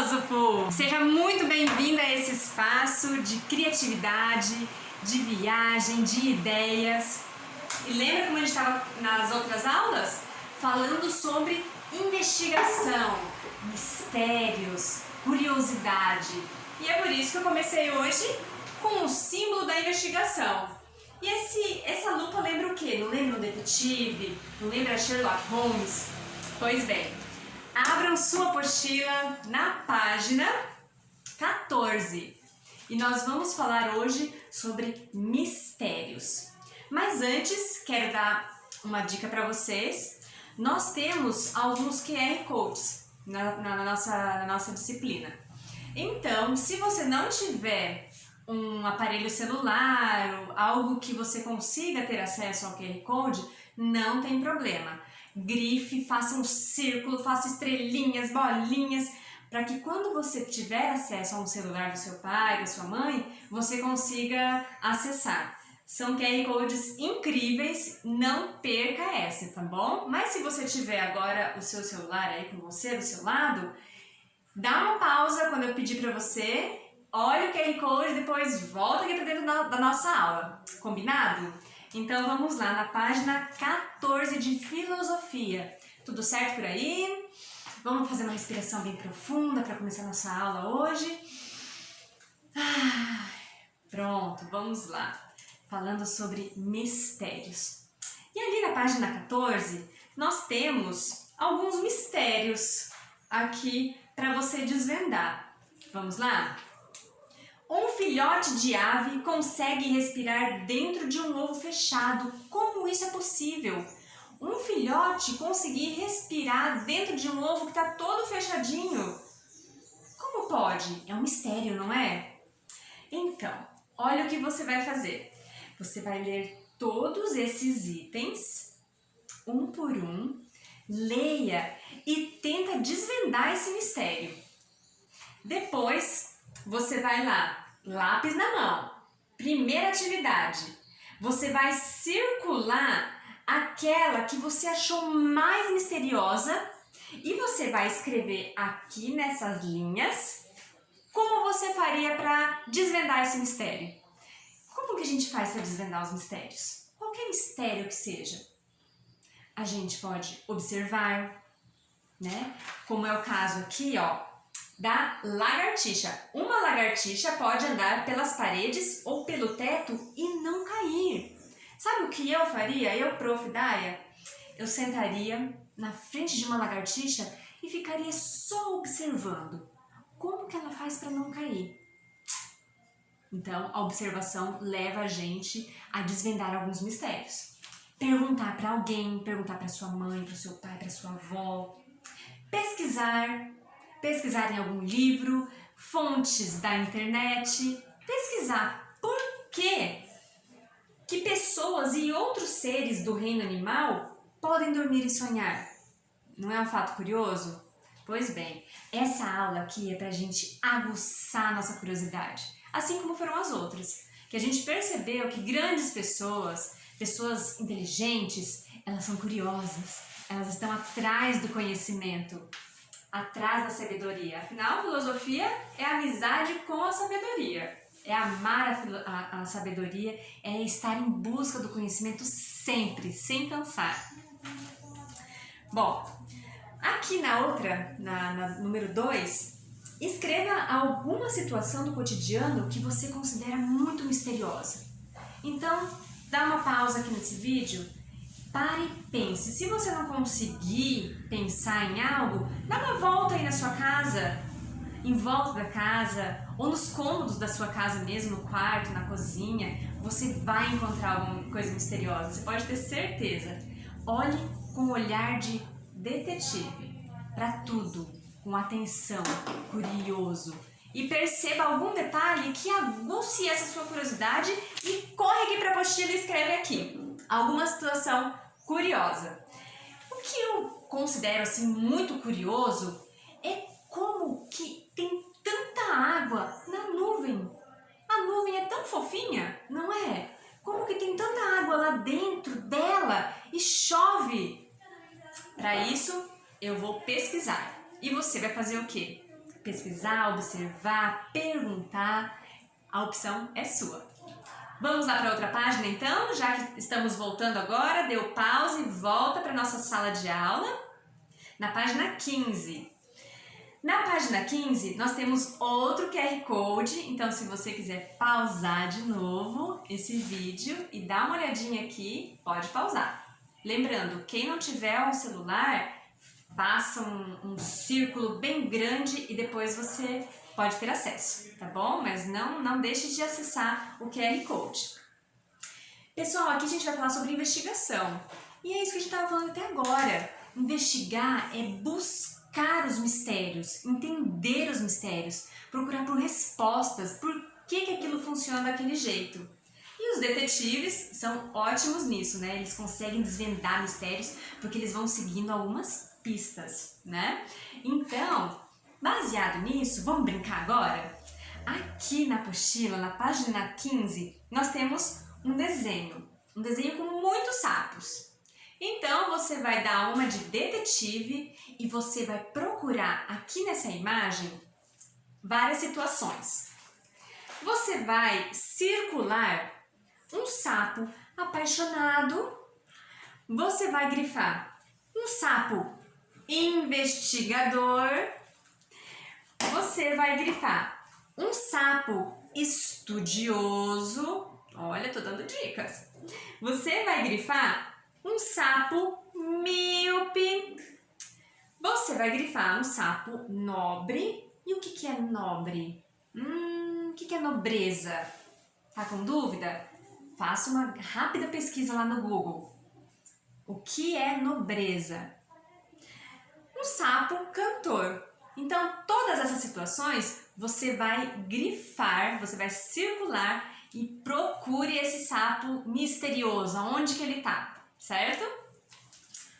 filósofo! Seja muito bem-vindo a esse espaço de criatividade, de viagem, de ideias. E lembra como a gente estava nas outras aulas? Falando sobre investigação, mistérios, curiosidade. E é por isso que eu comecei hoje com o símbolo da investigação. E essa lupa lembra o quê? Não lembra o detetive? Não lembra Sherlock Holmes? Pois bem, abram sua apostila na página 14 e nós vamos falar hoje sobre mistérios. Mas antes, quero dar uma dica para vocês. Nós temos alguns QR Codes na nossa disciplina. Então, se você não tiver um aparelho celular, ou algo que você consiga ter acesso ao QR Code, não tem problema. Grife, faça um círculo, faça estrelinhas, bolinhas, para que quando você tiver acesso a um celular do seu pai, da sua mãe, você consiga acessar. São QR Codes incríveis, não perca essa, tá bom? Mas se você tiver agora o seu celular aí com você do seu lado, dá uma pausa quando eu pedir para você, olha o QR Code e depois volta aqui para dentro da nossa aula, combinado? Então vamos lá, na página 14 de filosofia. Tudo certo por aí? Vamos fazer uma respiração bem profunda para começar nossa aula hoje. Pronto, vamos lá. Falando sobre mistérios. E ali na página 14, nós temos alguns mistérios aqui para você desvendar. Vamos lá? Um filhote de ave consegue respirar dentro de um ovo fechado. Como isso é possível? Um filhote conseguir respirar dentro de um ovo que está todo fechadinho. Como pode? É um mistério, não é? Então, olha o que você vai fazer. Você vai ler todos esses itens, um por um, leia e tenta desvendar esse mistério. Depois, você vai lá, lápis na mão. Primeira atividade, você vai circular aquela que você achou mais misteriosa e você vai escrever aqui nessas linhas como você faria para desvendar esse mistério. Como que a gente faz para desvendar os mistérios? Qualquer mistério que seja. A gente pode observar, né? Como é o caso aqui, ó, da lagartixa. Uma lagartixa pode andar pelas paredes ou pelo teto e não cair. Sabe o que eu faria? Eu, Prof. Daia, eu sentaria na frente de uma lagartixa e ficaria só observando. Como que ela faz para não cair? Então, a observação leva a gente a desvendar alguns mistérios. Perguntar para alguém, perguntar para sua mãe, para o seu pai, para sua avó. Pesquisar em algum livro, fontes da internet. Pesquisar por que pessoas e outros seres do reino animal podem dormir e sonhar. Não é um fato curioso? Pois bem, essa aula aqui é para a gente aguçar nossa curiosidade, assim como foram as outras. Que a gente percebeu que grandes pessoas inteligentes, elas são curiosas, elas estão atrás do conhecimento, atrás da sabedoria. Afinal, a filosofia é a amizade com a sabedoria. É amar a sabedoria, é estar em busca do conhecimento sempre, sem cansar. Bom, aqui na outra, na número 2, escreva alguma situação do cotidiano que você considera muito misteriosa. Então, dá uma pausa aqui nesse vídeo, pare e pense. Se você não conseguir pensar em algo, dá uma volta aí na sua casa, em volta da casa, ou nos cômodos da sua casa mesmo, no quarto, na cozinha, você vai encontrar alguma coisa misteriosa, você pode ter certeza. Olhe com um olhar de detetive para tudo, com atenção, curioso, e perceba algum detalhe que aguce essa sua curiosidade e corre aqui para a apostila e escreve aqui alguma situação curiosa. O que eu considero assim muito curioso é como que tem tanta água na nuvem. A nuvem é tão fofinha, não é? Como que tem tanta água lá dentro dela e chove? Para isso, eu vou pesquisar. E você vai fazer o quê? pesquisar, observar, perguntar, a opção é sua. Vamos lá para outra página então, já que estamos voltando agora, deu pausa e volta para nossa sala de aula, na página 15. Na página 15, nós temos outro QR Code, então se você quiser pausar de novo esse vídeo e dar uma olhadinha aqui, pode pausar. Lembrando, quem não tiver um celular, faça um círculo bem grande e depois você pode ter acesso, tá bom? Mas não deixe de acessar o QR Code. Pessoal, aqui a gente vai falar sobre investigação. E é isso que a gente estava falando até agora. Investigar é buscar os mistérios, entender os mistérios, procurar por respostas, por que aquilo funciona daquele jeito. E os detetives são ótimos nisso, né? Eles conseguem desvendar mistérios porque eles vão seguindo algumas pistas, né? Então, baseado nisso, vamos brincar agora? Aqui na apostila, na página 15, nós temos um desenho com muitos sapos. Então, você vai dar uma de detetive e você vai procurar aqui nessa imagem várias situações. Você vai circular um sapo apaixonado. Você vai grifar um sapo investigador. Você vai grifar um sapo estudioso. Olha, tô dando dicas. Você vai grifar um sapo míope. Você vai grifar um sapo nobre. E o que é nobre? O que é nobreza? Tá com dúvida? Faça uma rápida pesquisa lá no Google. O que é nobreza? Um sapo cantor. Então, todas essas situações, você vai grifar, você vai circular e procure esse sapo misterioso, aonde que ele tá, certo?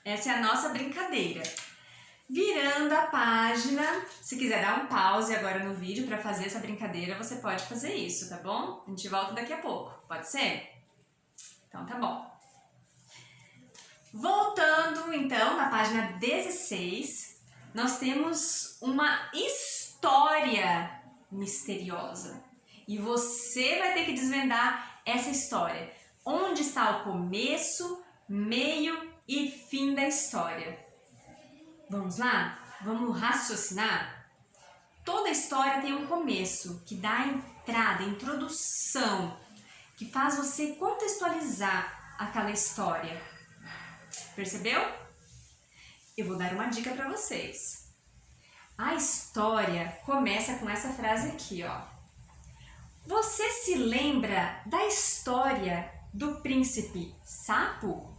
Essa é a nossa brincadeira. Virando a página, se quiser dar um pause agora no vídeo para fazer essa brincadeira, você pode fazer isso, tá bom? A gente volta daqui a pouco, pode ser? Então tá bom. Voltando então na página 16, nós temos uma história misteriosa. E você vai ter que desvendar essa história. Onde está o começo, meio e fim da história? Vamos lá? Vamos raciocinar? Toda história tem um começo, que dá a entrada, a introdução, que faz você contextualizar aquela história. Percebeu? Eu vou dar uma dica para vocês. A história começa com essa frase aqui, ó. Você se lembra da história do príncipe sapo?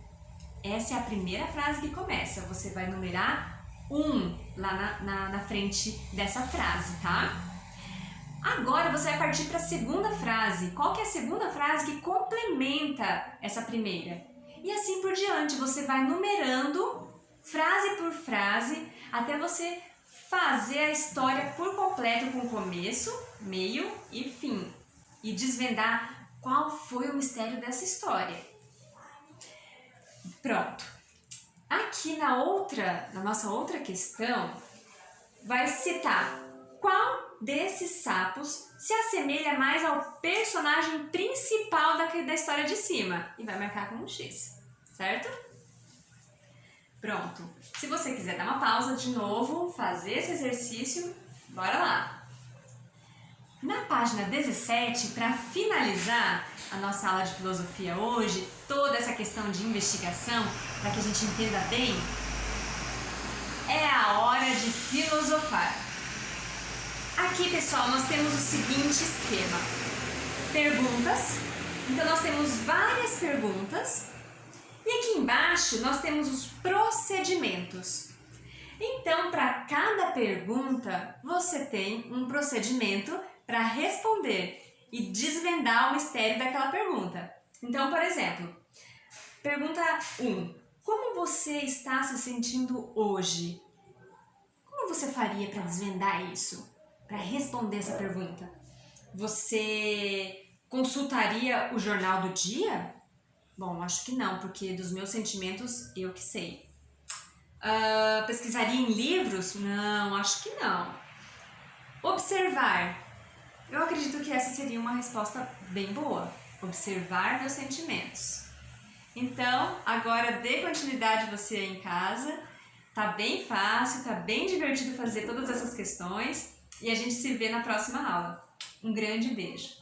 Essa é a primeira frase que começa. Você vai numerar 1 lá na frente dessa frase, tá? Agora você vai partir para a segunda frase. Qual que é a segunda frase que complementa essa primeira? E assim por diante, você vai numerando frase por frase até você fazer a história por completo com começo, meio e fim. E desvendar qual foi o mistério dessa história. Pronto. Aqui na nossa outra questão, vai citar qual desses sapos se assemelha mais ao personagem principal da história de cima. E vai marcar com um X, certo? Pronto. Se você quiser dar uma pausa de novo, fazer esse exercício, bora lá. Na página 17, para finalizar a nossa aula de filosofia hoje, toda essa questão de investigação, para que a gente entenda bem, é a hora de filosofar. Aqui, pessoal, nós temos o seguinte esquema. Perguntas. Então, nós temos várias perguntas. E aqui embaixo, nós temos os procedimentos. Então, para cada pergunta, você tem um procedimento para responder e desvendar o mistério daquela pergunta. Então, por exemplo, pergunta 1. Como você está se sentindo hoje? Como você faria para desvendar isso? Para responder essa pergunta? Você consultaria o jornal do dia? Bom, acho que não, porque dos meus sentimentos eu que sei. Pesquisaria em livros? Não, acho que não. Observar. Eu acredito que essa seria uma resposta bem boa. Observar meus sentimentos. Então, agora dê continuidade você aí em casa. Tá bem fácil, tá bem divertido fazer todas essas questões. E a gente se vê na próxima aula. Um grande beijo!